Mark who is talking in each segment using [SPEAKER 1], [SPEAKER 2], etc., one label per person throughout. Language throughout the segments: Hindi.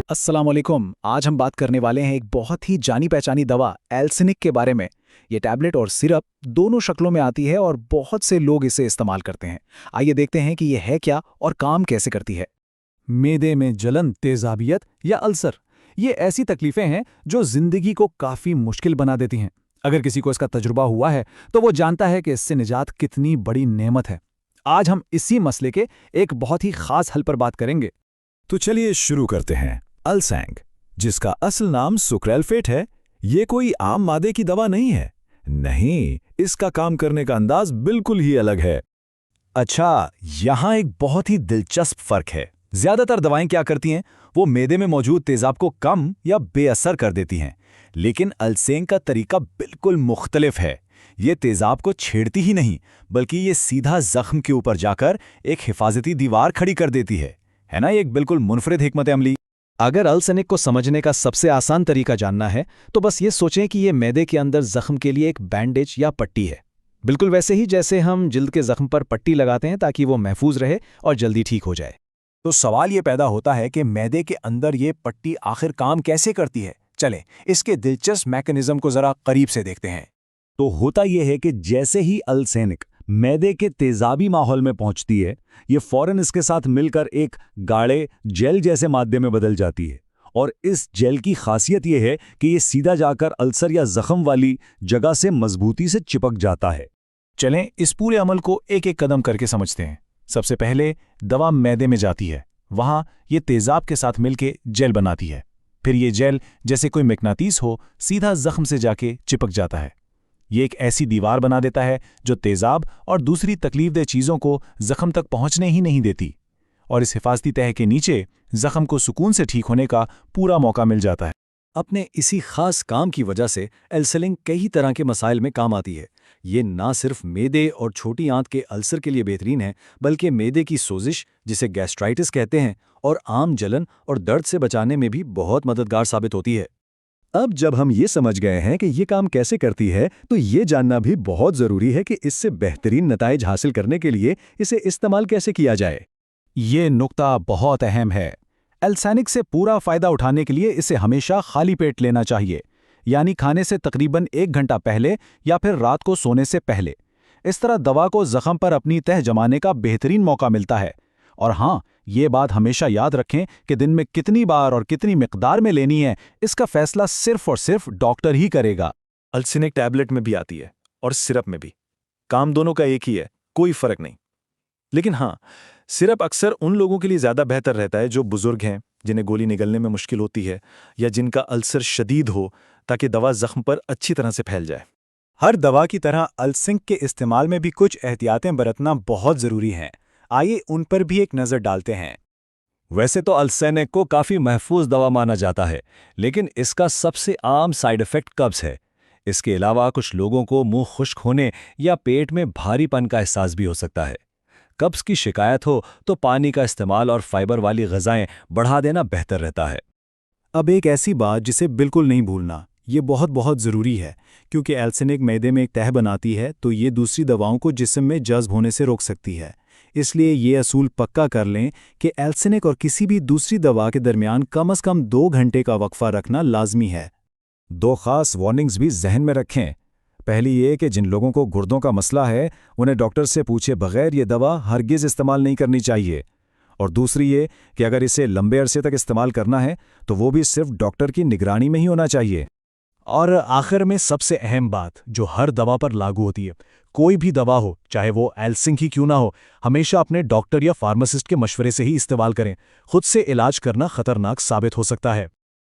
[SPEAKER 1] अस्सलामुअलैकुम। आज हम बात करने वाले हैं एक बहुत ही जानी पहचानी दवा एल्सिनिक के बारे में। ये टैबलेट और सिरप दोनों शक्लों में आती है और बहुत से लोग इसे इस्तेमाल करते हैं। आइए देखते हैं कि ये है क्या और काम कैसे करती है।
[SPEAKER 2] मेदे में जलन, तेजाबियत या अल्सर, ये ऐसी तकलीफें हैं जो जिंदगी को काफी मुश्किल बना देती हैं। अगर किसी को इसका तजुर्बा हुआ है तो वो जानता है कि इससे निजात कितनी बड़ी नेमत है। आज हम इसी मसले के एक बहुत ही खास हल पर बात करेंगे।
[SPEAKER 3] तो चलिए शुरू करते हैं। अल्सैंग, जिसका असल नाम सुक्रेल्फेट है, ये कोई आम मादे की दवा नहीं है। नहीं, इसका काम करने का अंदाज बिल्कुल ही अलग है।
[SPEAKER 2] अच्छा, यहाँ एक बहुत ही दिलचस्प फर्क है। ज्यादातर दवाएं क्या करती हैं, वो मेदे में मौजूद तेजाब को कम या बेअसर कर देती हैं, लेकिन अल्सैंग का तरीका बिल्कुल मुख्तलिफ है। ये तेजाब को छेड़ती ही नहीं, बल्कि ये सीधा जख्म के ऊपर जाकर एक हिफाजती दीवार खड़ी कर देती है ना। ये एक बिल्कुल मुनफरिद हिकमत अमली।
[SPEAKER 1] अगर अल्सनिक को समझने का सबसे आसान तरीका जानना है तो बस ये सोचें कि ये मैदे के अंदर जख्म के लिए एक बैंडेज या पट्टी है, बिल्कुल वैसे ही जैसे हम जिल्द के जख्म पर पट्टी लगाते हैं ताकि वो महफूज रहे और जल्दी ठीक हो जाए।
[SPEAKER 2] तो सवाल ये पैदा होता है कि मैदे के अंदर ये पट्टी आखिर काम कैसे करती है। चलें, इसके दिलचस्प मैकेनिज्म को जरा करीब से देखते हैं। तो होता यह है कि जैसे ही अल्सेनिक मैदे के तेजाबी माहौल में पहुंचती है, ये फौरन इसके साथ मिलकर एक गाढ़े जेल जैसे मादे में बदल जाती है। और इस जेल की खासियत यह है कि ये सीधा जाकर अल्सर या जख्म वाली जगह से मजबूती से चिपक जाता है।
[SPEAKER 1] चलें, इस पूरे अमल को एक एक कदम करके समझते हैं। सबसे पहले दवा मैदे में जाती है, वहां ये तेजाब के साथ मिलके जेल बनाती है। फिर ये जेल जैसे कोई मैग्नेटिस हो सीधा जख्म से जाके चिपक जाता है। ये एक ऐसी दीवार बना देता है जो तेजाब और दूसरी तकलीफदेह चीज़ों को जख्म तक पहुंचने ही नहीं देती, और इस हिफाजती तह के नीचे जख्म को सुकून से ठीक होने का पूरा मौका मिल जाता है।
[SPEAKER 2] अपने इसी खास काम की वजह से एल्सलिंग कई तरह के मसाइल में काम आती है। ये ना सिर्फ मेदे और छोटी आंत के अल्सर के लिए बेहतरीन है, बल्कि मेदे की सोजिश, जिसे गैस्ट्राइटिस कहते हैं, और आम जलन और दर्द से बचाने में भी बहुत मददगार साबित होती है। अब जब हम ये समझ गए हैं कि ये काम कैसे करती है, तो ये जानना भी बहुत ज़रूरी है कि इससे बेहतरीन नताइज हासिल करने के लिए इसे इस्तेमाल कैसे किया जाए।
[SPEAKER 1] ये नुक्ता बहुत अहम है। एल्सैनिक से पूरा फ़ायदा उठाने के लिए इसे हमेशा खाली पेट लेना चाहिए, यानी खाने से तकरीबन 1 घंटा पहले या फिर रात को सोने से पहले। इस तरह दवा को जख्म पर अपनी तह जमाने का बेहतरीन मौका मिलता है। और हाँ, ये बात हमेशा याद रखें कि दिन में कितनी बार और कितनी मिकदार में लेनी है, इसका फैसला सिर्फ और सिर्फ डॉक्टर ही करेगा।
[SPEAKER 4] अल्सिनिक टैबलेट में भी आती है और सिरप में भी। काम दोनों का एक ही है, कोई फर्क नहीं। लेकिन हाँ, सिरप अक्सर उन लोगों के लिए ज़्यादा बेहतर रहता है जो बुजुर्ग हैं, जिन्हें गोली निगलने में मुश्किल होती है, या जिनका अल्सर शदीद हो, ताकि दवा जख्म पर अच्छी तरह से फैल जाए।
[SPEAKER 2] हर दवा की तरह अल्सिंक के इस्तेमाल में भी कुछ एहतियातें बरतना बहुत ज़रूरी हैं। आइए उन पर भी एक नज़र डालते हैं। वैसे तो अल्सेनिक को काफ़ी महफूज दवा माना जाता है, लेकिन इसका सबसे आम साइड इफ़ेक्ट कब्ज़ है। इसके अलावा कुछ लोगों को मुंह खुश्क होने या पेट में भारीपन का एहसास भी हो सकता है। कब्ज़ की शिकायत हो तो पानी का इस्तेमाल और फाइबर वाली ग़िज़ाएं बढ़ा देना बेहतर रहता है। अब एक ऐसी बात जिसे बिल्कुल नहीं भूलना, ये बहुत बहुत ज़रूरी है, क्योंकि एल्सेनिक मैदे में एक तह बनाती है तो ये दूसरी दवाओं को जिस्म में जज्ब होने से रोक सकती है। इसलिए ये असूल पक्का कर लें कि एल्सेनिक और किसी भी दूसरी दवा के दरमियान कम से कम 2 घंटे का वक्फा रखना लाजमी है।
[SPEAKER 3] 2 खास वार्निंग्स भी जहन में रखें। पहली ये कि जिन लोगों को गुर्दों का मसला है, उन्हें डॉक्टर से पूछे बगैर ये दवा हरगिज़ इस्तेमाल नहीं करनी चाहिए। और दूसरी ये कि अगर इसे लंबे अरसे तक इस्तेमाल करना है तो वो भी सिर्फ डॉक्टर की निगरानी में ही होना चाहिए।
[SPEAKER 2] और आखिर में सबसे अहम बात जो हर दवा पर लागू होती है, कोई भी दवा हो, चाहे वो एल्सिंक ही क्यों ना हो, हमेशा अपने डॉक्टर या फार्मासिस्ट के मशवरे से ही इस्तेमाल करें। खुद से इलाज करना खतरनाक साबित हो सकता है।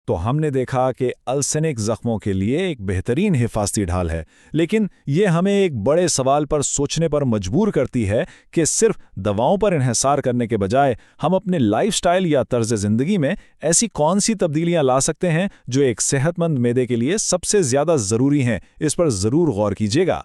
[SPEAKER 3] तो हमने देखा कि अल्सेनिक जख्मों के लिए एक बेहतरीन हिफाजती ढाल है, लेकिन ये हमें एक बड़े सवाल पर सोचने पर मजबूर करती है कि सिर्फ दवाओं पर इन्हिसार करने के बजाय हम अपने लाइफस्टाइल या तर्ज ज़िंदगी में ऐसी कौन सी तब्दीलियां ला सकते हैं जो एक सेहतमंद मैदे के लिए सबसे ज़्यादा ज़रूरी हैं। इस पर ज़रूर गौर कीजिएगा।